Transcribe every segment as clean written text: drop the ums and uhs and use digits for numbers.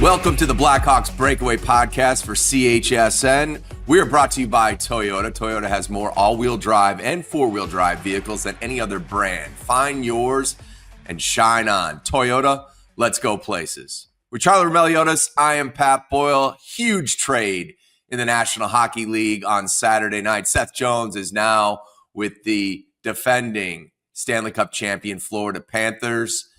Welcome to the Blackhawks Breakaway Podcast for CHSN. We are brought to you by Toyota. Toyota has more all-wheel drive and four-wheel drive vehicles than any other brand. Find yours and shine on. Toyota, let's go places. With Charlie Roumeliotis, I am Pat Boyle. Huge trade in the National Hockey League on Saturday night. Seth Jones is now with the defending Stanley Cup champion Florida Panthers.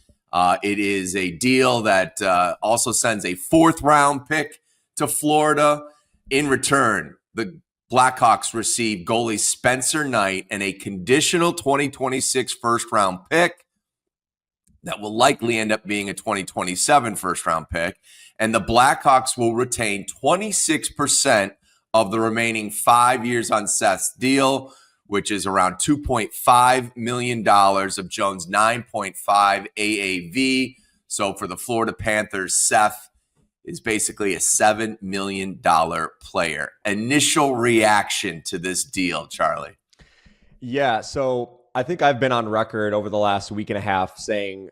It is a deal that also sends a fourth-round pick to Florida. In return, the Blackhawks receive goalie Spencer Knight and a conditional 2026 first-round pick that will likely end up being a 2027 first-round pick. And the Blackhawks will retain 26% of the remaining 5 years on Seth's deal, which is around $2.5 million of Jones' 9.5 AAV. So for the Florida Panthers, Seth is basically a $7 million player. Initial reaction to this deal, Charlie? Yeah, so I think I've been on record over the last week and a half saying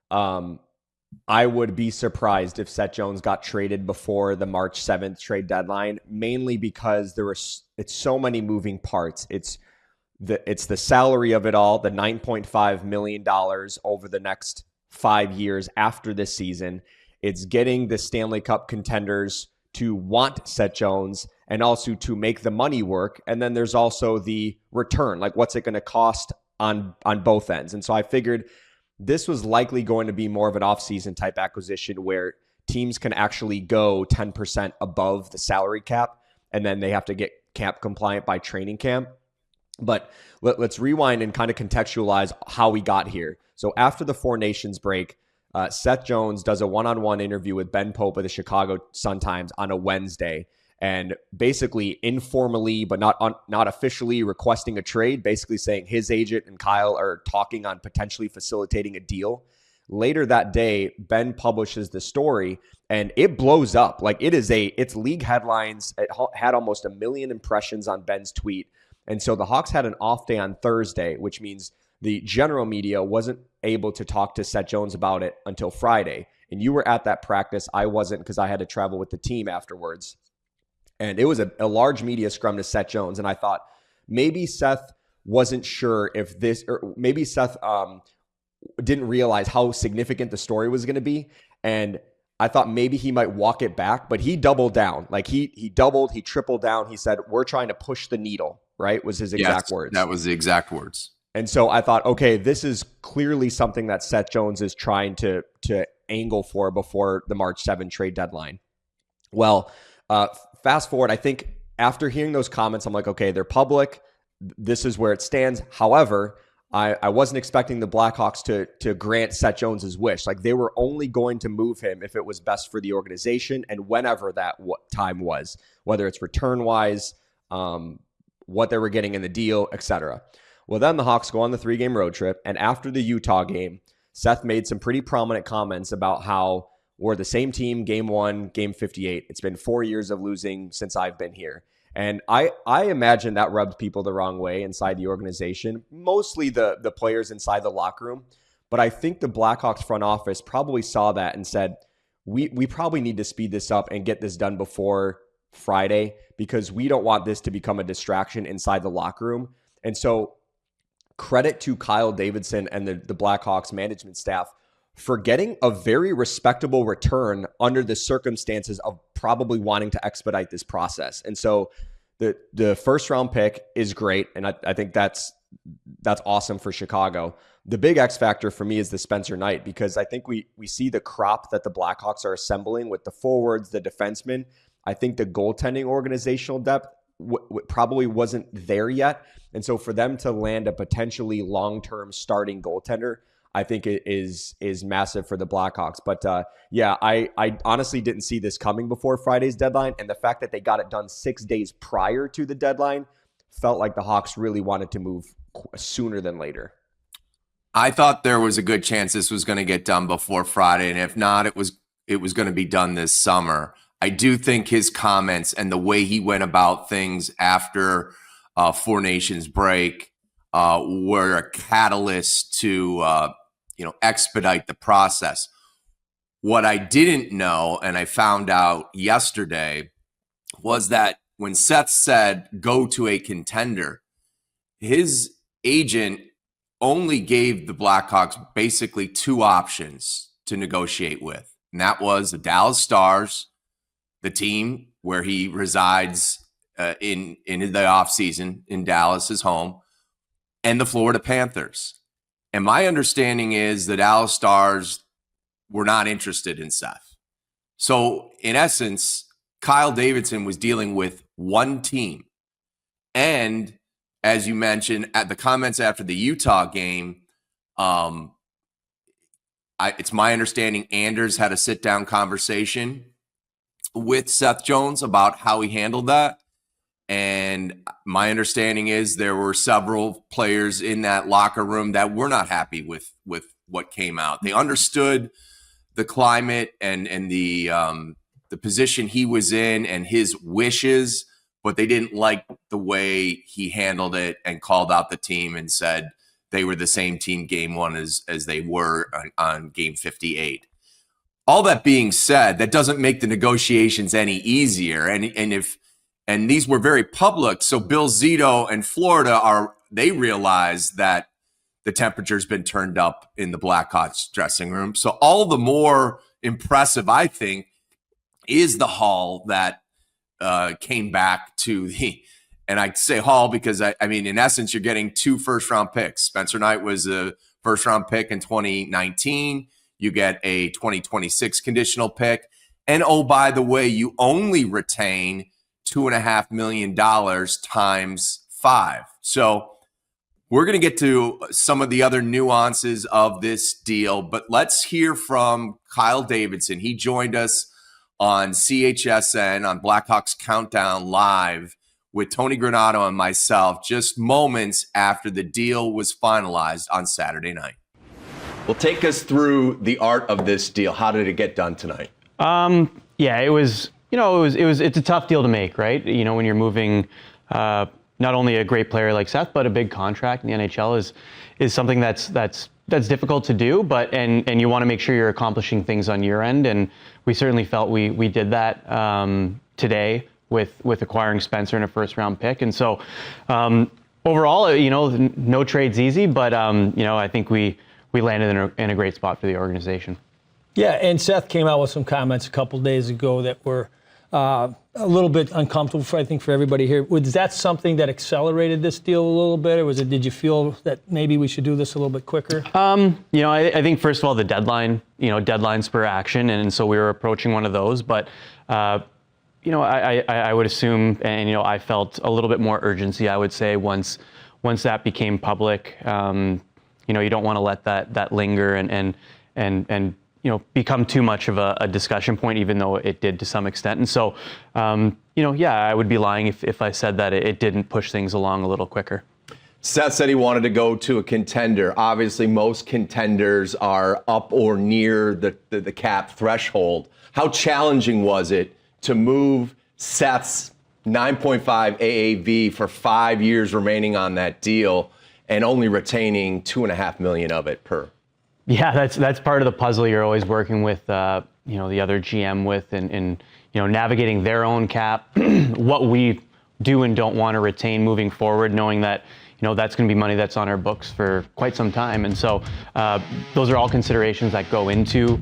I would be surprised if Seth Jones got traded before the March 7th trade deadline, mainly because it's so many moving parts. It's the salary of it all, the $9.5 million over the next 5 years after this season. It's getting the Stanley Cup contenders to want Seth Jones and also to make the money work. And then there's also the return, like what's it going to cost on both ends. And so I figured this was likely going to be more of an offseason type acquisition where teams can actually go 10% above the salary cap, and then they have to get cap compliant by training camp. But let's rewind and kind of contextualize how we got here. So after the Four Nations break, Seth Jones does a one-on-one interview with Ben Pope of the Chicago Sun-Times on a Wednesday, and basically informally, but not officially, requesting a trade, basically saying his agent and Kyle are talking on potentially facilitating a deal. Later that day, Ben publishes the story, and it blows up. Like it's league headlines. It had almost 1 million impressions on Ben's tweet. And so the Hawks had an off day on Thursday, which means the general media wasn't able to talk to Seth Jones about it until Friday. And you were at that practice. I wasn't, because I had to travel with the team afterwards. And it was a large media scrum to Seth Jones. And I thought maybe Seth wasn't sure if this, or maybe Seth didn't realize how significant the story was going to be. And I thought maybe he might walk it back, but he doubled down. Like he doubled, he tripled down. He said, "We're trying to push the needle," right? Was his exact words. That was the exact words. And so I thought, okay, this is clearly something that Seth Jones is trying to angle for before the March 7 trade deadline. Well, fast forward, I think after hearing those comments, I'm like, okay, they're public. This is where it stands. However, I wasn't expecting the Blackhawks to grant Seth Jones's wish. Like, they were only going to move him if it was best for the organization and whenever that time was, whether it's return-wise, what they were getting in the deal, etc. Well, then the Hawks go on the 3-game road trip, and after the Utah game, Seth made some pretty prominent comments about how we're the same team, game 1, game 58. It's been 4 years of losing since I've been here. And I imagine that rubbed people the wrong way inside the organization, mostly the players inside the locker room. But I think the Blackhawks front office probably saw that and said, we probably need to speed this up and get this done before Friday, because we don't want this to become a distraction inside the locker room. And so credit to Kyle Davidson and the Blackhawks management staff for getting a very respectable return under the circumstances of probably wanting to expedite this process. And so the first round pick is great. And I think that's awesome for Chicago. The big X factor for me is the Spencer Knight, because I think we see the crop that the Blackhawks are assembling with the forwards, the defensemen. I think the goaltending organizational depth probably wasn't there yet. And so for them to land a potentially long-term starting goaltender, I think it is massive for the Blackhawks. But yeah, I honestly didn't see this coming before Friday's deadline. And the fact that they got it done 6 days prior to the deadline felt like the Hawks really wanted to move sooner than later. I thought there was a good chance this was going to get done before Friday. And if not, it was going to be done this summer. I do think his comments and the way he went about things after Four Nations break were a catalyst to expedite the process. What I didn't know, and I found out yesterday, was that when Seth said go to a contender, his agent only gave the Blackhawks basically two options to negotiate with. And that was the Dallas Stars, the team where he resides in the offseason in Dallas, his home, and the Florida Panthers. And my understanding is the Dallas Stars were not interested in Seth. So in essence, Kyle Davidson was dealing with one team. And as you mentioned, at the comments after the Utah game, it's my understanding Anders had a sit-down conversation with Seth Jones about how he handled that. And my understanding is there were several players in that locker room that were not happy with what came out. They understood the climate and the position he was in and his wishes, but they didn't like the way he handled it and called out the team and said they were the same team game one as they were on game 58. All that being said, that doesn't make the negotiations any easier. And these were very public. So Bill Zito and Florida they realize that the temperature's been turned up in the Blackhawks dressing room. So all the more impressive, I think, is the haul that came back to and I say haul because I mean, in essence, you're getting 2 first-round picks. Spencer Knight was a first-round pick in 2019. You get a 2026 conditional pick. And oh, by the way, you only retain $2.5 million times 5. So we're going to get to some of the other nuances of this deal, but let's hear from Kyle Davidson. He joined us on CHSN on Blackhawks Countdown Live with Tony Granato and myself just moments after the deal was finalized on Saturday night. Well, take us through the art of this deal. How did it get done tonight? Yeah, it was, it's a tough deal to make, right? You know, when you're moving not only a great player like Seth, but a big contract in the NHL is something that's difficult to do, but and you want to make sure you're accomplishing things on your end, and we certainly felt we did that today with acquiring Spencer in a first-round pick. And so overall, no trade's easy, but I think we landed in a great spot for the organization. Yeah, and Seth came out with some comments a couple days ago that were a little bit uncomfortable, I think, for everybody here. Was that something that accelerated this deal a little bit, or did you feel that maybe we should do this a little bit quicker? I think first of all the deadline, deadline spur action, and so we were approaching one of those. But I would assume, and I felt a little bit more urgency. I would say once that became public, you don't want to let that linger and become too much of a discussion point, even though it did to some extent. And so, I would be lying if I said that it didn't push things along a little quicker. Seth said he wanted to go to a contender. Obviously, most contenders are up or near the cap threshold. How challenging was it to move Seth's 9.5 AAV for 5 years remaining on that deal and only retaining $2.5 million of it per? Yeah, that's part of the puzzle you're always working with, the other GM with, and navigating their own cap, what we do and don't want to retain moving forward, knowing that that's going to be money that's on our books for quite some time. And so those are all considerations that go into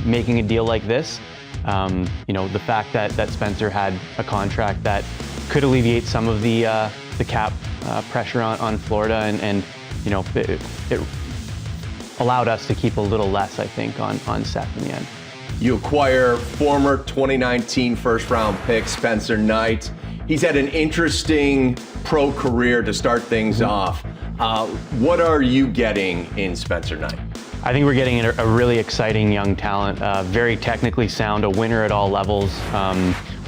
making a deal like this. The fact that Spencer had a contract that could alleviate some of the cap pressure on Florida, and it allowed us to keep a little less, I think, on Seth in the end. You acquire former 2019 first-round pick Spencer Knight. He's had an interesting pro career to start things off. What are you getting in Spencer Knight? I think we're getting a really exciting young talent, very technically sound, a winner at all levels.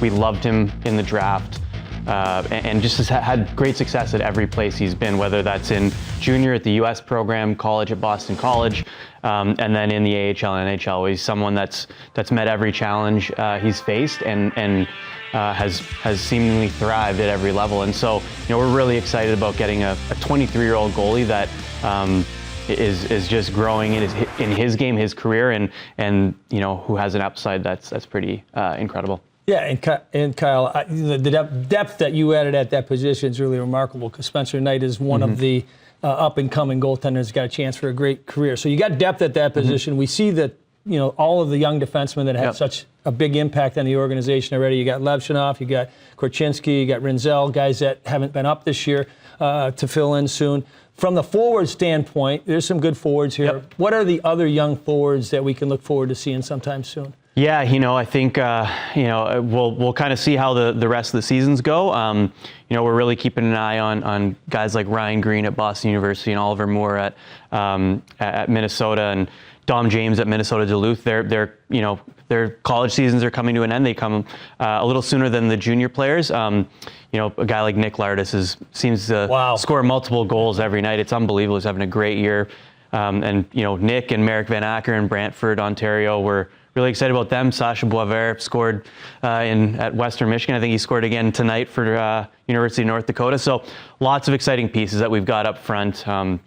We loved him in the draft. And just has had great success at every place he's been, whether that's in junior at the U.S. program, college at Boston College, and then in the AHL and NHL. He's someone that's met every challenge he's faced and has seemingly thrived at every level. And so, we're really excited about getting a 23-year-old goalie that is just growing in his game, his career, and who has an upside that's pretty incredible. Yeah, and Kyle, the depth that you added at that position is really remarkable, because Spencer Knight is one of the up-and-coming goaltenders, got a chance for a great career. So you got depth at that position. We see that, all of the young defensemen that have such a big impact on the organization already. You got 𝗏𝗀, you got 𝗵𝗀, you got Rinzel, guys that haven't been up this year to fill in soon. From the forward standpoint, there's some good forwards here. Yep. What are the other young forwards that we can look forward to seeing sometime soon? Yeah, I think we'll kind of see how the rest of the seasons go. We're really keeping an eye on guys like Ryan Green at Boston University and Oliver Moore at Minnesota, and Dom James at Minnesota Duluth. Their college seasons are coming to an end. They come a little sooner than the junior players. A guy like Nick Lardis seems to score multiple goals every night. It's unbelievable. He's having a great year. Nick and Merrick Van Acker in Brantford, Ontario, were really excited about them. 𝗨ci𝗶𝗶 scored at Western Michigan. I think he scored again tonight for University of North Dakota. So lots of exciting pieces that we've got up front. I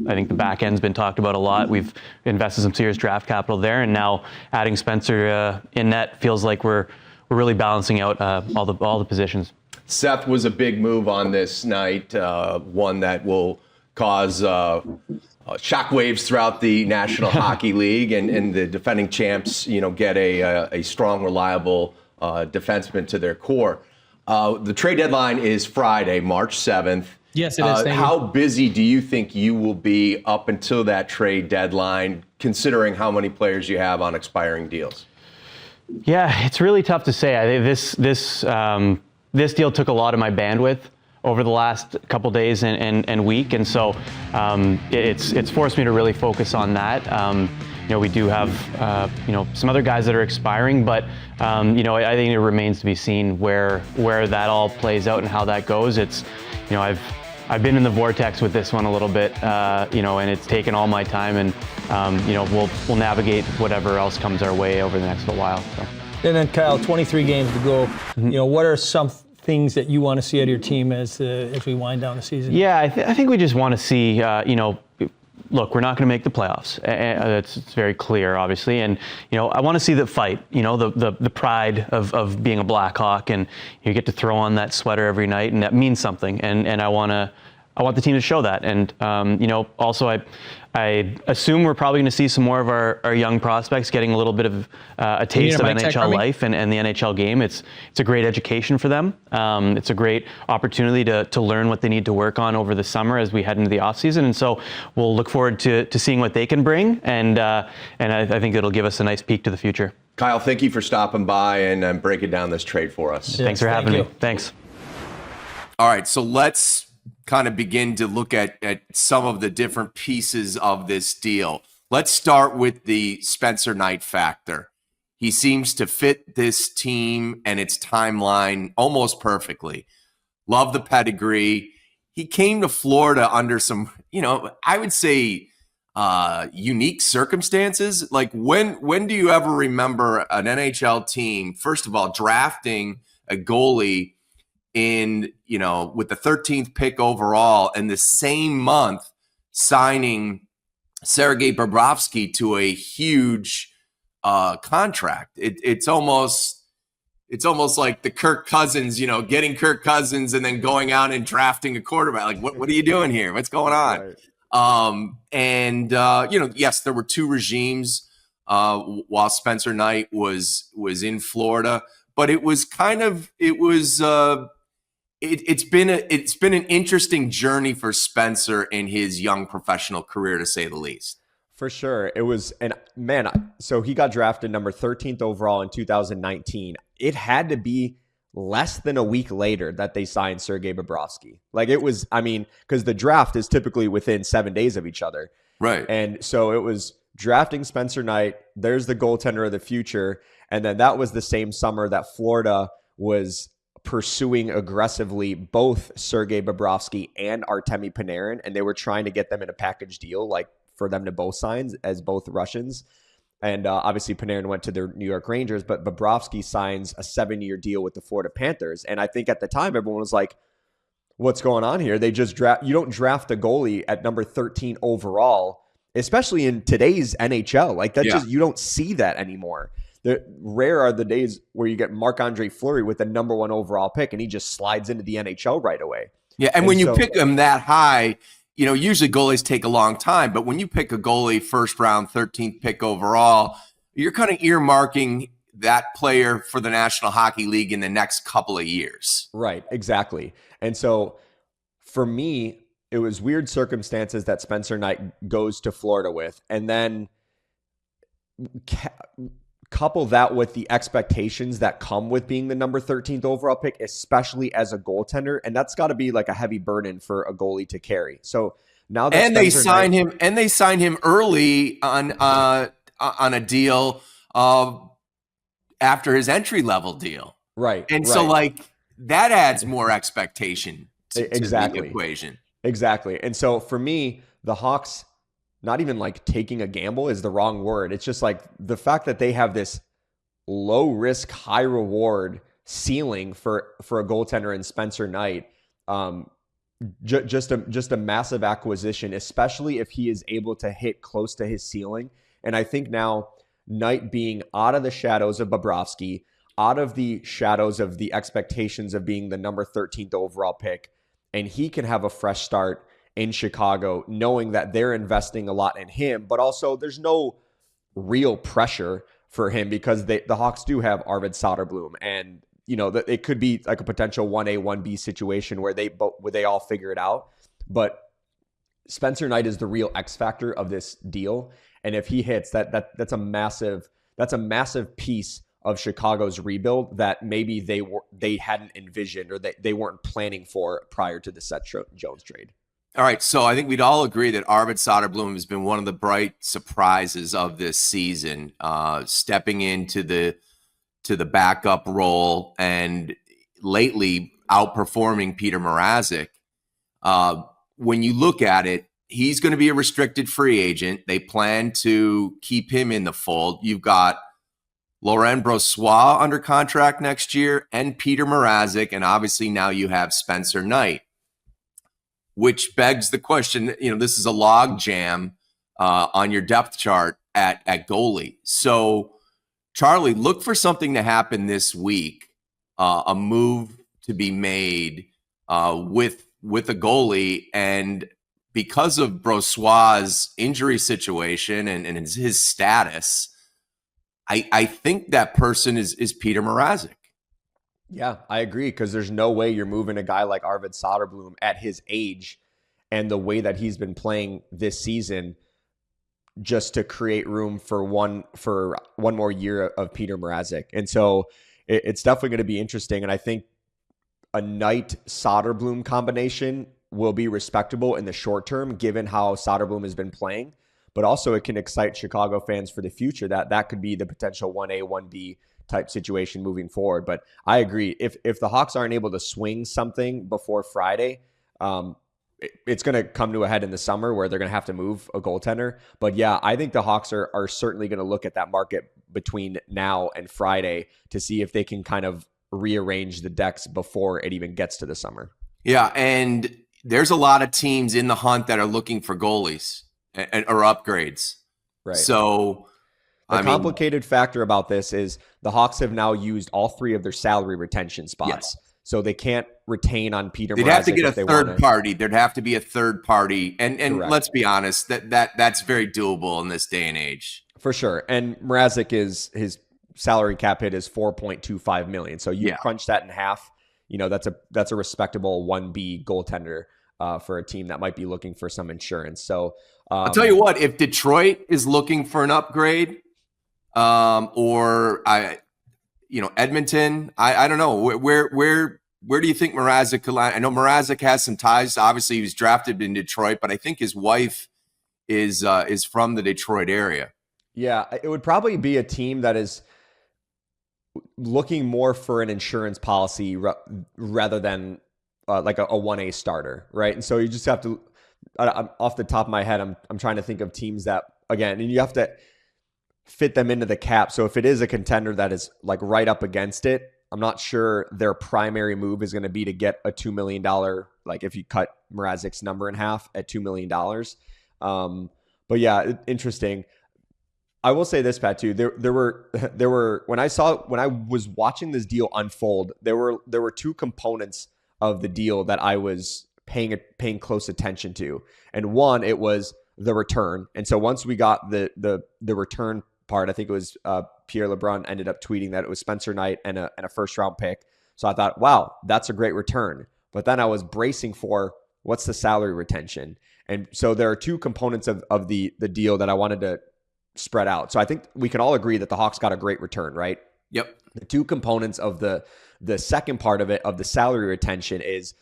think the back end's been talked about a lot. We've invested some serious draft capital there, and now adding Spencer in net feels like we're really balancing out all the positions. Seth was a big move on this night, one that will cause shockwaves throughout the National Hockey League, and the defending champs, get a strong, reliable defenseman to their core. The trade deadline is Friday, March 7th. Yes, it is. How busy do you think you will be up until that trade deadline, considering how many players you have on expiring deals? Yeah, it's really tough to say. I think this deal took a lot of my bandwidth over the last couple days and week, and so it's forced me to really focus on that. We do have some other guys that are expiring, but I think it remains to be seen where that all plays out and how that goes. It's I've been in the vortex with this one a little bit, and it's taken all my time, and we'll navigate whatever else comes our way over the next little while. So. And then Kyle, 23 games to go. What are some things that you want to see out of your team as we wind down the season? Yeah, I think we just want to see, look, we're not going to make the playoffs. It's very clear, obviously. And, I want to see the fight, the pride of being a Blackhawk, and you get to throw on that sweater every night, and that means something. And I want the team to show that. And, also I assume we're probably going to see some more of our young prospects getting a little bit of a taste of NHL life and the NHL game. It's a great education for them. It's a great opportunity to learn what they need to work on over the summer as we head into the offseason. And so we'll look forward to seeing what they can bring. And I think it'll give us a nice peek to the future. Kyle, thank you for stopping by and breaking down this trade for us. Yes, thanks for having me. Thanks. All right, so let's kind of begin to look at some of the different pieces of this deal. Let's start with the Spencer Knight factor. He seems to fit this team and its timeline almost perfectly. Love the pedigree. He came to Florida under some, I would say unique circumstances. Like when do you ever remember an NHL team, first of all, drafting a goalie with the 13th pick overall, and the same month signing Sergei Bobrovsky to a huge contract? It's almost like the Kirk Cousins, getting Kirk Cousins and then going out and drafting a quarterback. Like, what are you doing here? What's going on? Right. Yes, there were two regimes while Spencer Knight was in Florida, but it's been an interesting journey for Spencer in his young professional career, to say the least. For sure. It was, and man, so he got drafted number 13th overall in 2019. It had to be less than a week later that they signed Sergei Bobrovsky. Like, it was, because the draft is typically within 7 days of each other. Right. And so it was drafting Spencer Knight. There's the goaltender of the future. And then that was the same summer that Florida was pursuing aggressively both Sergei Bobrovsky and Artemi Panarin, and they were trying to get them in a package deal, like for them to both sign as both Russians. And obviously Panarin went to the New York Rangers, but Bobrovsky signs a 7-year deal with the Florida Panthers. And I think at the time everyone was like, what's going on here? They just you don't draft a goalie at number 13 overall especially in today's NHL. Like that Yeah. just, you don't see that anymore. Rare are the days where you get Marc-Andre Fleury with the number 1 overall pick and he just slides into the NHL right away. Yeah, and when you pick him that high, you know, usually goalies take a long time, but when you pick a goalie first round, 13th pick overall, you're kind of earmarking that player for the National Hockey League in the next couple of years. Right, exactly. And so for me, it was weird circumstances that Spencer Knight goes to Florida with, and then couple that with the expectations that come with being the number 13th overall pick, especially as a goaltender. And that's got to be like a heavy burden for a goalie to carry. So now that they sign him early on a deal after his entry level deal. Right. And so like that adds more expectation to the equation. Exactly. And so for me, the Hawks, not even like taking a gamble is the wrong word. It's just like the fact that they have this low risk, high reward ceiling for a goaltender in Spencer Knight. Just a massive acquisition, especially if he is able to hit close to his ceiling. And I think now Knight being out of the shadows of Bobrovsky, out of the shadows of the expectations of being the number 13th overall pick, and he can have a fresh start in Chicago, knowing that they're investing a lot in him, but also there's no real pressure for him because the Hawks do have Arvid Soderblom, and you know that it could be like a potential 1A 1B situation where they all figure it out. But Spencer Knight is the real X factor of this deal, and if he hits, that's a massive piece of Chicago's rebuild that maybe they hadn't envisioned or they weren't planning for prior to the Seth Jones trade. All right, so I think we'd all agree that Arvid Soderblom has been one of the bright surprises of this season, stepping into the backup role and lately outperforming Peter Mrazek. When you look at it, he's going to be a restricted free agent. They plan to keep him in the fold. You've got Laurent Brossoit under contract next year and Peter Mrazek, and obviously now you have Spencer Knight. Which begs the question, you know, this is a log jam on your depth chart at goalie. So, Charlie, look for something to happen this week, a move to be made with a goalie. And because of Brossoit's injury situation and his status, I think that person is Peter Mrazek. Yeah, I agree, because there's no way you're moving a guy like Arvid Soderblom at his age and the way that he's been playing this season just to create room for one more year of Peter Mrazek. And so it's definitely going to be interesting. And I think a Knight Soderblom combination will be respectable in the short term, given how Soderblom has been playing. But also it can excite Chicago fans for the future that could be the potential 1A, 1B type situation moving forward. But I agree. If the Hawks aren't able to swing something before Friday, it's going to come to a head in the summer where they're going to have to move a goaltender. But yeah, I think the Hawks are certainly going to look at that market between now and Friday to see if they can kind of rearrange the decks before it even gets to the summer. Yeah, and there's a lot of teams in the hunt that are looking for goalies or upgrades. Right. So the complicated factor about this is the Hawks have now used all 3 of their salary retention spots. Yes. So they can't retain on Peter Mrazek. They'd have to get a third party. There'd have to be a third party. And let's be honest, that's very doable in this day and age. For sure. And Mrazek his salary cap hit is $4.25 million. So you crunch that in half, you know, that's a respectable 1B goaltender for a team that might be looking for some insurance. So I'll tell you what, if Detroit is looking for an upgrade, Edmonton, I don't know where do you think Mrazek could land? I know Mrazek has some ties. Obviously, he was drafted in Detroit, but I think his wife is from the Detroit area. Yeah, it would probably be a team that is looking more for an insurance policy rather than like a 1A starter, right? And so you just have to, off the top of my head, I'm trying to think of teams that, again, and you have to fit them into the cap. So if it is a contender that is like right up against it, I'm not sure their primary move is going to be to get a $2 million, like if you cut Mrazek's number in half at $2 million. But yeah, interesting. I will say this, Pat, too. There were when I was watching this deal unfold, there were two components of the deal that I was paying close attention to. And one, it was the return. And so once we got the return part, I think it was Pierre LeBrun ended up tweeting that it was Spencer Knight and a first round pick. So I thought, wow, that's a great return. But then I was bracing for what's the salary retention. And so there are two components of the deal that I wanted to spread out. So I think we can all agree that the Hawks got a great return, right? Yep. The two components of the second part of it, of the salary retention, is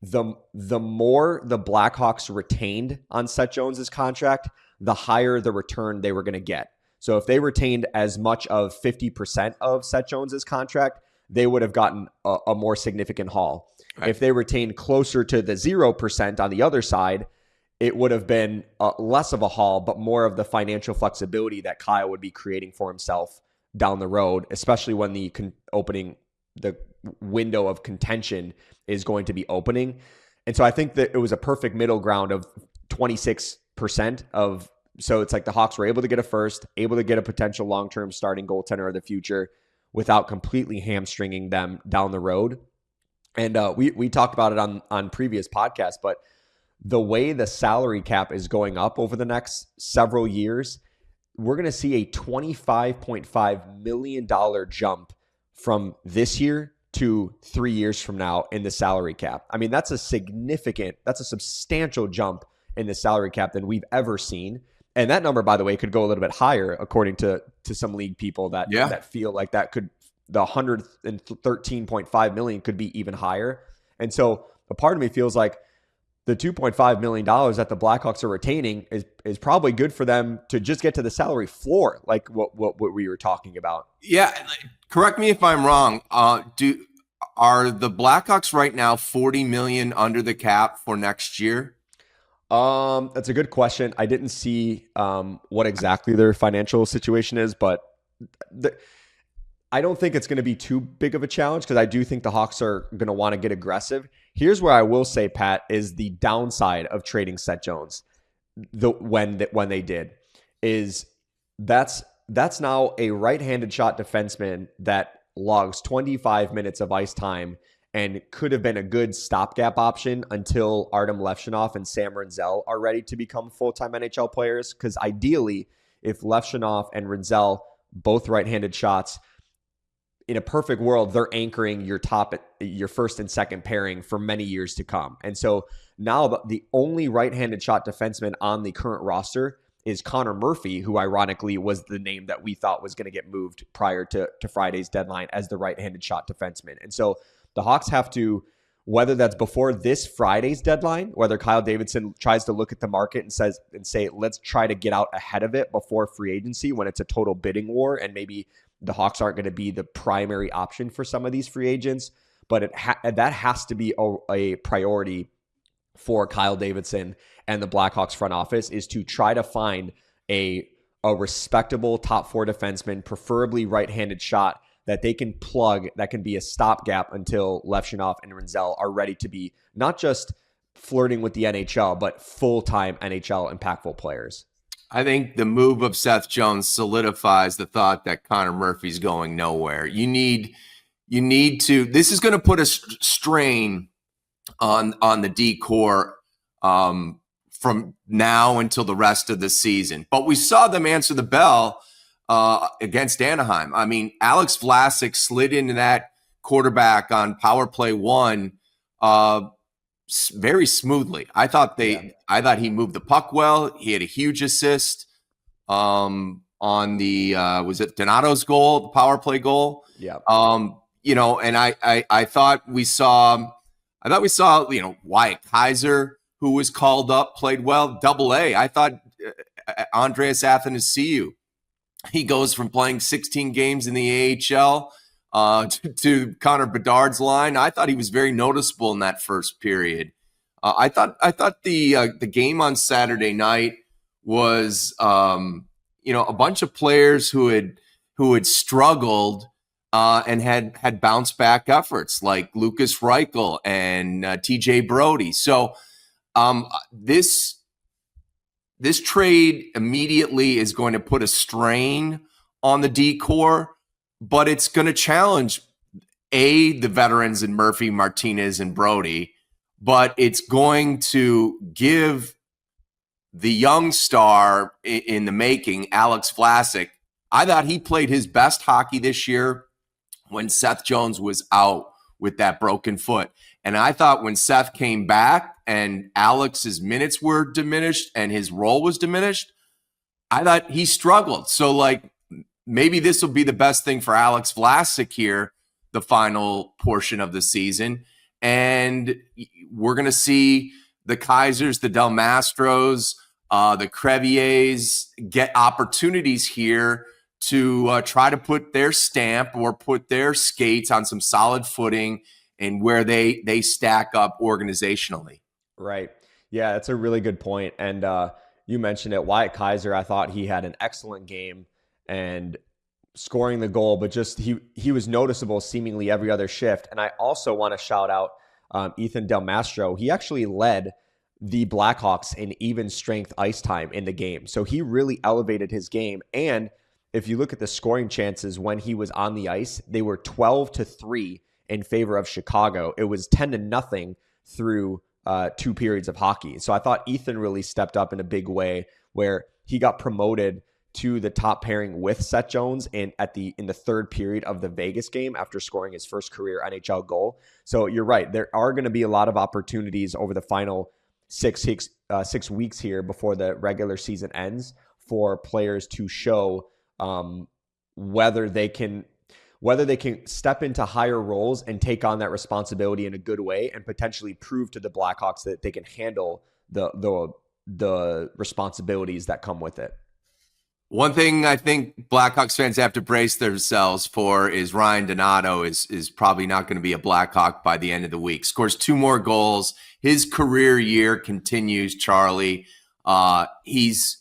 the more the Blackhawks retained on Seth Jones's contract, the higher the return they were going to get. So if they retained as much of 50% of Seth Jones's contract, they would have gotten a more significant haul. Right. If they retained closer to the 0% on the other side, it would have been less of a haul, but more of the financial flexibility that Kyle would be creating for himself down the road, especially when the window of contention is going to be opening. And so I think that it was a perfect middle ground of 26% of, so it's like the Hawks were able to get a first, able to get a potential long-term starting goaltender of the future without completely hamstringing them down the road. And we talked about it on previous podcasts, but the way the salary cap is going up over the next several years, we're going to see a $25.5 million jump from this year to 3 years from now in the salary cap. I mean, that's a substantial jump in the salary cap than we've ever seen. And that number, by the way, could go a little bit higher, according to some league people that feel like the $113.5 million could be even higher. And so a part of me feels like the $2.5 million that the Blackhawks are retaining is probably good for them to just get to the salary floor, like what we were talking about. Yeah, correct me if I'm wrong. Are the Blackhawks right now $40 million under the cap for next year? That's a good question. I didn't see what exactly their financial situation is, but I don't think it's going to be too big of a challenge, because I do think the Hawks are going to want to get aggressive. Here's where I will say, Pat, is the downside of trading Seth Jones. When they did, is that's now a right-handed shot defenseman that logs 25 minutes of ice time and could have been a good stopgap option until Artem Levshunov and Sam Rinzel are ready to become full-time NHL players. Because ideally, if Levshunov and Rinzel, both right-handed shots, in a perfect world, they're anchoring your first and second pairing for many years to come. And so now the only right-handed shot defenseman on the current roster is Connor Murphy, who ironically was the name that we thought was going to get moved prior to Friday's deadline as the right-handed shot defenseman. And so the Hawks have to, whether that's before this Friday's deadline, whether Kyle Davidson tries to look at the market and say, let's try to get out ahead of it before free agency when it's a total bidding war, and maybe the Hawks aren't going to be the primary option for some of these free agents, but that has to be a priority for Kyle Davidson and the Blackhawks front office, is to try to find a respectable top four defenseman, preferably right-handed shot, that they can plug, that can be a stopgap until Levshunov and Rinzel are ready to be not just flirting with the NHL, but full-time NHL impactful players. I think the move of Seth Jones solidifies the thought that Connor Murphy's going nowhere. You need to, this is going to put a strain on the D-core from now until the rest of the season. But we saw them answer the bell against Anaheim. I mean, Alex Vlasic slid into that quarterback on power play one very smoothly. I thought he moved the puck well. He had a huge assist on the was it Donato's goal, the power play goal? Yeah. And I thought we saw Wyatt Kaiser, who was called up, played well. AA. I thought Andreas Athanasiou, he goes from playing 16 games in the AHL to Connor Bedard's line. I thought he was very noticeable in that first period. I thought the game on Saturday night was a bunch of players who had struggled and had bounce back efforts, like Lukas Reichel and TJ Brody. So this this trade immediately is going to put a strain on the D core, but it's going to challenge the veterans in Murphy, Martinez, and Brodie, but it's going to give the young star in the making, Alex Hlačić. I thought he played his best hockey this year when Seth Jones was out with that broken foot. And I thought when Seth came back and Alex's minutes were diminished and his role was diminished, I thought he struggled. So, like, maybe this will be the best thing for Alex Hlačić here, the final portion of the season. And we're going to see the Kaisers, the Del Mastros, the Creviers get opportunities here to try to put their stamp or put their skates on some solid footing and where they stack up organizationally. Right. Yeah, that's a really good point. And you mentioned it. Wyatt Kaiser, I thought he had an excellent game and scoring the goal, but just he was noticeable seemingly every other shift. And I also want to shout out Ethan Del Mastro. He actually led the Blackhawks in even strength ice time in the game. So he really elevated his game. And if you look at the scoring chances when he was on the ice, they were 12-3 in favor of Chicago. It was 10-0 through 2 periods of hockey. So I thought Ethan really stepped up in a big way where he got promoted to the top pairing with Seth Jones and in the third period of the Vegas game after scoring his first career NHL goal. So you're right. There are going to be a lot of opportunities over the final 6 weeks here before the regular season ends for players to show whether they can step into higher roles and take on that responsibility in a good way and potentially prove to the Blackhawks that they can handle the responsibilities that come with it. One thing I think Blackhawks fans have to brace themselves for is Ryan Donato is probably not going to be a Blackhawk by the end of the week. Scores 2 more goals. His career year continues, Charlie. He's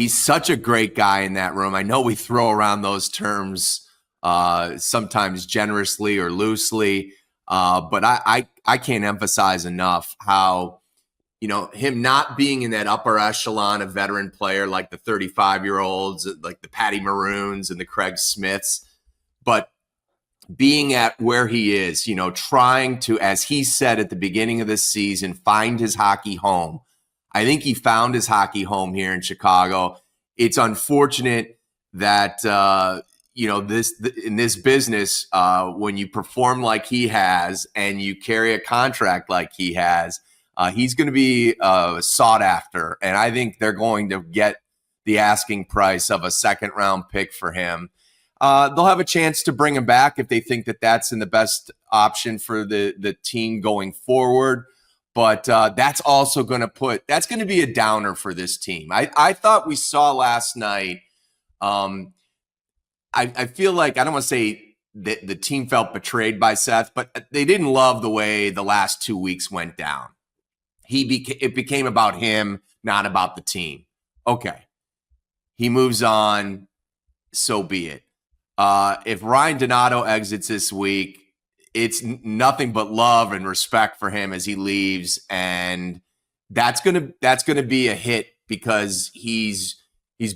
such a great guy in that room. I know we throw around those terms sometimes generously or loosely, but I can't emphasize enough how, him not being in that upper echelon of veteran player like the 35-year-olds, like the Patty Maroons and the Craig Smiths, but being at where he is, trying to, as he said at the beginning of this season, find his hockey home. I think he found his hockey home here in Chicago. It's unfortunate that, in this business, when you perform like he has and you carry a contract like he has, he's going to be sought after. And I think they're going to get the asking price of a 2nd-round pick for him. They'll have a chance to bring him back if they think that that's in the best option for the team going forward. But that's also going to be a downer for this team. I thought we saw last night. I feel like, I don't want to say that the team felt betrayed by Seth, but they didn't love the way the last 2 weeks went down. It became about him, not about the team. Okay. He moves on. So be it. If Ryan Donato exits this week, it's nothing but love and respect for him as he leaves. And that's going to be a hit because he's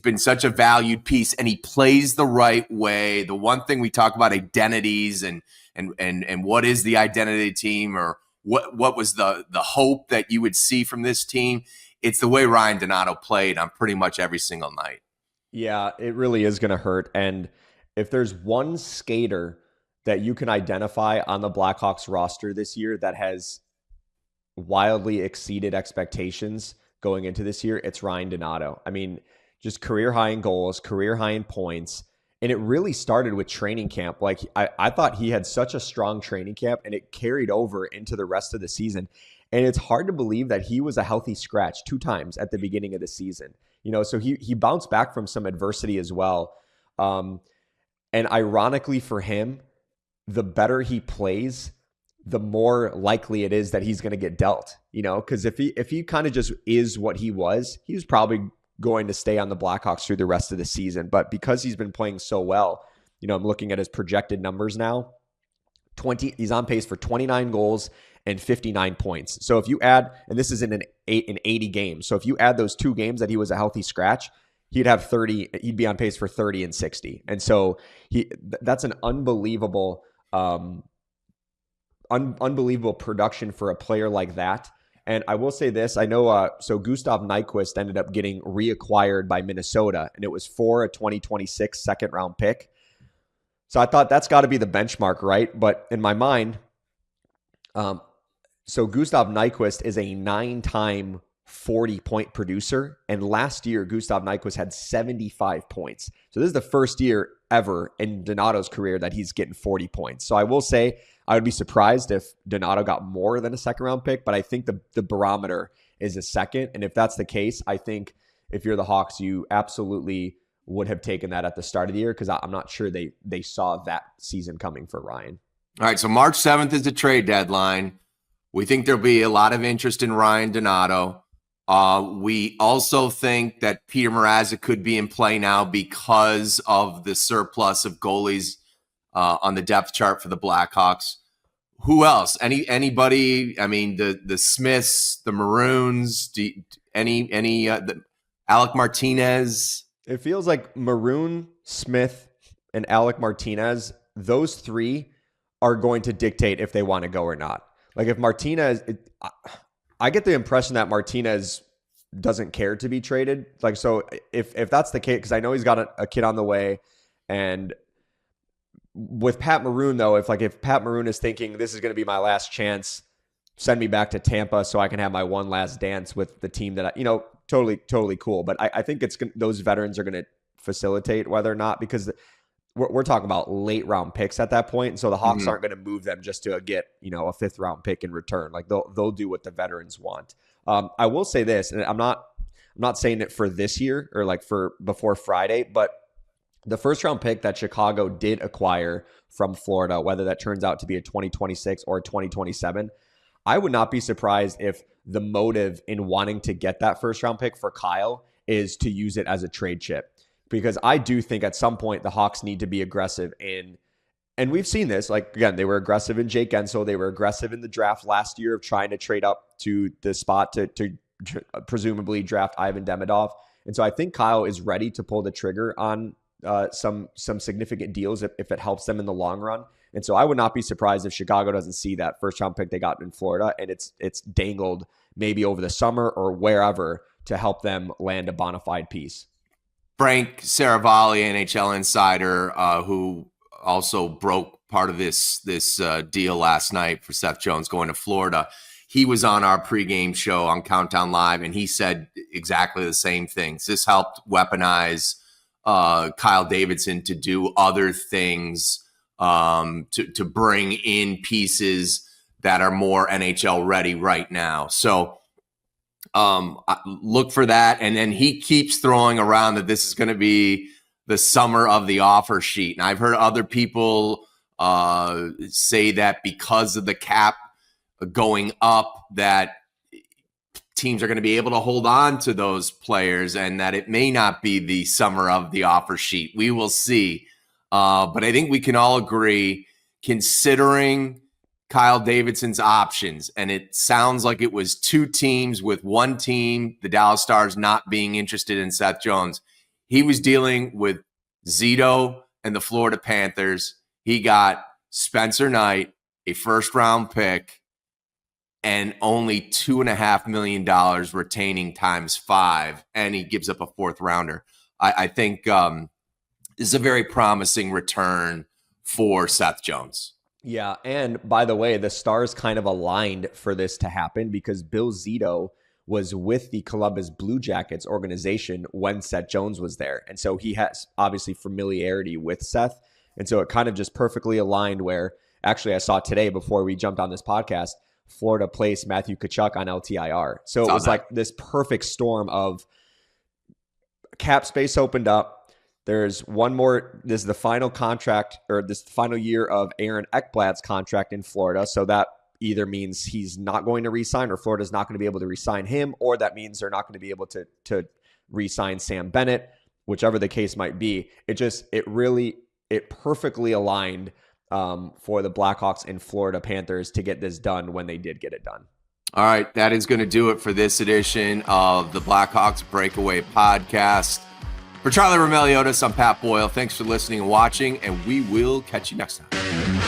been such a valued piece and he plays the right way. The one thing we talk about identities and what is the identity team, or what was the hope that you would see from this team? It's the way Ryan Donato played on pretty much every single night. Yeah, it really is going to hurt. And if there's one skater that you can identify on the Blackhawks roster this year that has wildly exceeded expectations going into this year, it's Ryan Donato. I mean, just career high in goals, career high in points. And it really started with training camp. Like I thought he had such a strong training camp and it carried over into the rest of the season. And it's hard to believe that he was a healthy scratch 2 times at the beginning of the season. So he bounced back from some adversity as well. And ironically for him, the better he plays, the more likely it is that he's going to get dealt, because if he kind of just is what he was probably going to stay on the Blackhawks through the rest of the season. But because he's been playing so well, I'm looking at his projected numbers now, He's on pace for 29 goals and 59 points. So if you add, and this is in 80 games. So if you add those 2 games that he was a healthy scratch, he'd have 30. He'd be on pace for 30 and 60. And so that's an unbelievable, unbelievable production for a player like that. And I will say this, I know, so Gustav Nyquist ended up getting reacquired by Minnesota, and it was for a 2026 second round pick. So I thought that's got to be the benchmark, right? But in my mind, so Gustav Nyquist is a 9-time 40-point producer. And last year, Gustav Nyquist had 75 points. So this is the first year ever in Donato's career that he's getting 40 points. So I will say I would be surprised if Donato got more than a second-round pick, but I think the barometer is a second. And if that's the case, I think if you're the Hawks, you absolutely would have taken that at the start of the year because I'm not sure they saw that season coming for Ryan. All right, so March 7th is the trade deadline. We think there'll be a lot of interest in Ryan Donato. We also think that Petr Mrazek could be in play now because of the surplus of goalies on the depth chart for the Blackhawks. Who else? Anybody? I mean, the Smiths, the Maroons. Alec Martinez. It feels like Maroon, Smith, and Alec Martinez. Those 3 are going to dictate if they want to go or not. Like if Martinez, I get the impression that Martinez doesn't care to be traded. Like, so if that's the case, because I know he's got a kid on the way, and with Pat Maroon though, if Pat Maroon is thinking this is going to be my last chance, send me back to Tampa so I can have my one last dance with the team that totally cool. But I think those veterans are going to facilitate whether or not, because we're talking about late round picks at that point. And so the Hawks aren't going to move them just to get, a 5th round pick in return. Like they'll do what the veterans want. I will say this, and I'm not saying it for this year or like for before Friday, but the 1st round pick that Chicago did acquire from Florida, whether that turns out to be a 2026 or 2027, I would not be surprised if the motive in wanting to get that 1st round pick for Kyle is to use it as a trade chip. Because I do think at some point the Hawks need to be aggressive and we've seen this, like, again, they were aggressive in Jake Guentzel. They were aggressive in the draft last year of trying to trade up to the spot to presumably draft Ivan Demidov. And so I think Kyle is ready to pull the trigger on some significant deals if it helps them in the long run. And so I would not be surprised if Chicago doesn't see that 1st round pick they got in Florida and it's dangled maybe over the summer or wherever to help them land a bona fide piece. Frank Saravalli, NHL insider, who also broke part of this deal last night for Seth Jones going to Florida. He was on our pregame show on Countdown Live, and he said exactly the same things. This helped weaponize Kyle Davidson to do other things, to bring in pieces that are more NHL ready right now. So look for that. And then he keeps throwing around that this is going to be the summer of the offer sheet. And I've heard other people say that because of the cap going up, that teams are going to be able to hold on to those players and that it may not be the summer of the offer sheet. We will see. But I think we can all agree, considering Kyle Davidson's options, and it sounds like it was 2 teams, with one team, the Dallas Stars, not being interested in Seth Jones. He was dealing with Zito and the Florida Panthers. He got Spencer Knight, a 1st round pick, and only $2.5 million retaining times 5, and he gives up a 4th rounder. I think this is a very promising return for Seth Jones. Yeah, and by the way, the Stars kind of aligned for this to happen because Bill Zito was with the Columbus Blue Jackets organization when Seth Jones was there. And so he has obviously familiarity with Seth. And so it kind of just perfectly aligned where, actually, I saw today before we jumped on this podcast, Florida placed Matthew Tkachuk on LTIR. So it was like this perfect storm of cap space opened up. There's one more. This is the final contract, or this final year of Aaron Ekblad's contract in Florida. So that either means he's not going to re-sign, or Florida's not going to be able to re-sign him, or that means they're not going to be able to re-sign Sam Bennett, whichever the case might be. It perfectly aligned for the Blackhawks and Florida Panthers to get this done when they did get it done. All right, that is going to do it for this edition of the Blackhawks Breakaway Podcast. For Charlie Roumeliotis, I'm Pat Boyle. Thanks for listening and watching, and we will catch you next time.